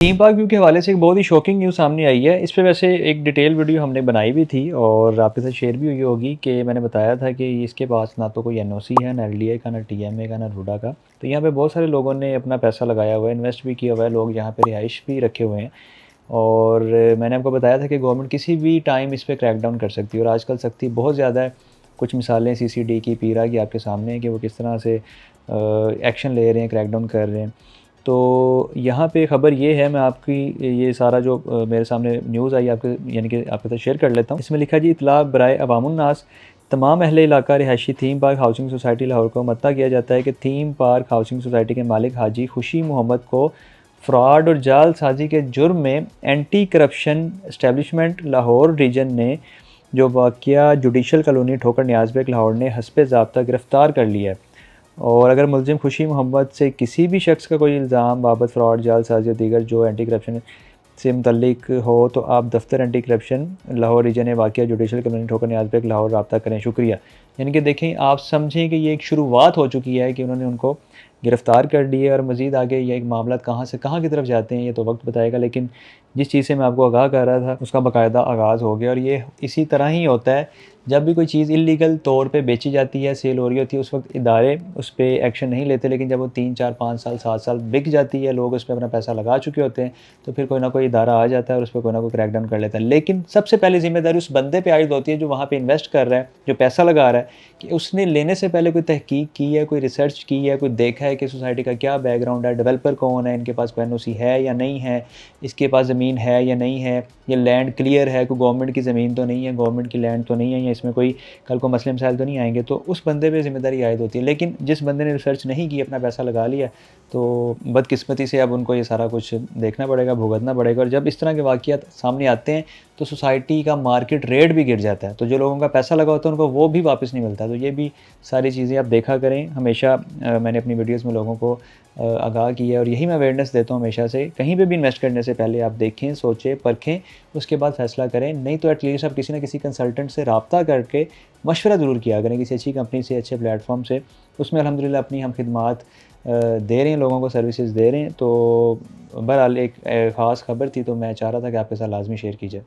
Theme park view के हवाले से एक बहुत ही शॉकिंग न्यूज़ सामने आई है। इस पे वैसे एक डिटेल वीडियो हमने बनाई भी थी और आपके साथ शेयर भी हुई होगी कि मैंने बताया था कि इसके पास ना तो कोई एनओसी है, ना एलडीए का, ना टीएमए का, ना रूडा का। तो यहाँ पे बहुत सारे लोगों ने अपना पैसा लगाया हुआ है, इन्वेस्ट भी किया हुआ है, लोग यहाँ पे रिहाइश भी रखे हुए हैं। और मैंने आपको बताया था कि गवर्नमेंट किसी भी टाइम इस पे क्रैकडाउन कर सकती है और आजकल सख्ती बहुत ज़्यादा है। कुछ मिसालें सीसीडी की, पीरा की आपके सामने हैं कि वो किस तरह से एक्शन ले रहे हैं, क्रैकडाउन कर रहे हैं। तो यहाँ पे ख़बर ये है, मैं आपकी ये सारा जो मेरे सामने न्यूज़ आई आपके यानी कि आपके साथ शेयर कर लेता हूँ। इसमें लिखा जी, इत्तला बराए अवामुन्नास, तमाम अहले इलाका रिहायशी theme park housing society Lahore को मत्ता किया जाता है कि थीम पार्क हाउसिंग सोसाइटी के मालिक हाजी खुशी मोहम्मद को फ्रॉड और जालसाजी के जुर्म में anti corruption establishment Lahore region ने जो वाक़या जुडिशल कॉलोनी ठोकर न्याज़ बेग लाहौर ने हस्ब ज़ाब्ता गिरफ़्तार कर लिया है। और अगर मुलज़िम खुशी मोहम्मद से किसी भी शख्स का कोई इल्ज़ाम बाबत फ्रॉड, जालसाज़ी या दीगर जो एंटी करप्शन से मुतल्लिक हो तो आप दफ्तर एंटी करप्शन लाहौर रीजन वाक़या जुडिशल कॉलोनी ठोकर न्याज़ बेग लाहौर रब्ता करें। शुक्रिया। यानी कि देखें, आप समझें कि ये एक शुरुआत हो चुकी है कि उन्होंने उनको गिरफ़्तार कर लिया और मज़ीद आगे ये एक मामला कहाँ से कहाँ की तरफ जाते हैं ये तो वक्त बताएगा। लेकिन जिस चीज़ से मैं आपको आगाह कर रहा था उसका बाकायदा आगाज़ हो गया और ये इसी तरह ही होता है। जब भी कोई चीज़ इल्लीगल तौर पे बेची जाती है, सेल हो रही होती है, उस वक्त इदारे उस पे एक्शन नहीं लेते। लेकिन जब वो 3, 4, 5 साल, 7 साल बिक जाती है, लोग उस पे अपना पैसा लगा चुके होते हैं, तो फिर कोई ना कोई इदारा आ जाता है और उस पे कोई ना कोई क्रैकडाउन कर लेता है। लेकिन सबसे पहले ज़िम्मेदारी उस बंदे पे आयद होती है जो वहाँ पे इन्वेस्ट कर रहा है, जो पैसा लगा रहा है, कि उसने लेने से पहले कोई तहकीक की है, कोई रिसर्च की है, कोई देखा है कि सोसाइटी का क्या बैकग्राउंड है, डेवलपर कौन है, इनके पास कोई एनओसी है या नहीं है, इसके पास ज़मीन है या नहीं है, ये लैंड क्लियर है, कोई गवर्नमेंट की ज़मीन तो नहीं है, गवर्नमेंट की लैंड तो नहीं है, या इसमें कोई कल को मसले मसाइल तो नहीं आएँगे। तो उस बंदे पे ज़िम्मेदारी आयद होती है। लेकिन जिस बंदे ने रिसर्च नहीं की, अपना पैसा लगा लिया, तो बदकिस्मती से अब उनको ये सारा कुछ देखना पड़ेगा, भुगतना पड़ेगा। और जब इस तरह के वाक़यात सामने आते हैं तो सोसाइटी का मार्केट रेट भी गिर जाता है। तो जो लोगों का पैसा लगा होता है उनको वो भी वापस नहीं मिलता। तो ये भी सारी चीज़ें आप देखा करें। हमेशा मैंने अपनी वीडियोज़ में लोगों को आगाह किया है और यही मैं अवेयरनेस देता हूँ हमेशा से। कहीं पे भी इन्वेस्ट करने से पहले आप देखें, सोचें, परखें, उसके बाद फ़ैसला करें। नहीं तो एटलीस्ट आप किसी न किसी कंसल्टेंट से राब्ता करके मशवरा ज़रूर किया करें, किसी अच्छी कंपनी से, अच्छे प्लेटफ़ॉर्म से। उसमें अल्हम्दुलिल्लाह अपनी हम खिदमात दे रहे हैं, लोगों को सर्विसेज़ दे रहे हैं। तो बहरहाल एक ख़ास खबर थी, तो मैं चाह रहा था कि आपके साथ लाज़मी शेयर की जाए।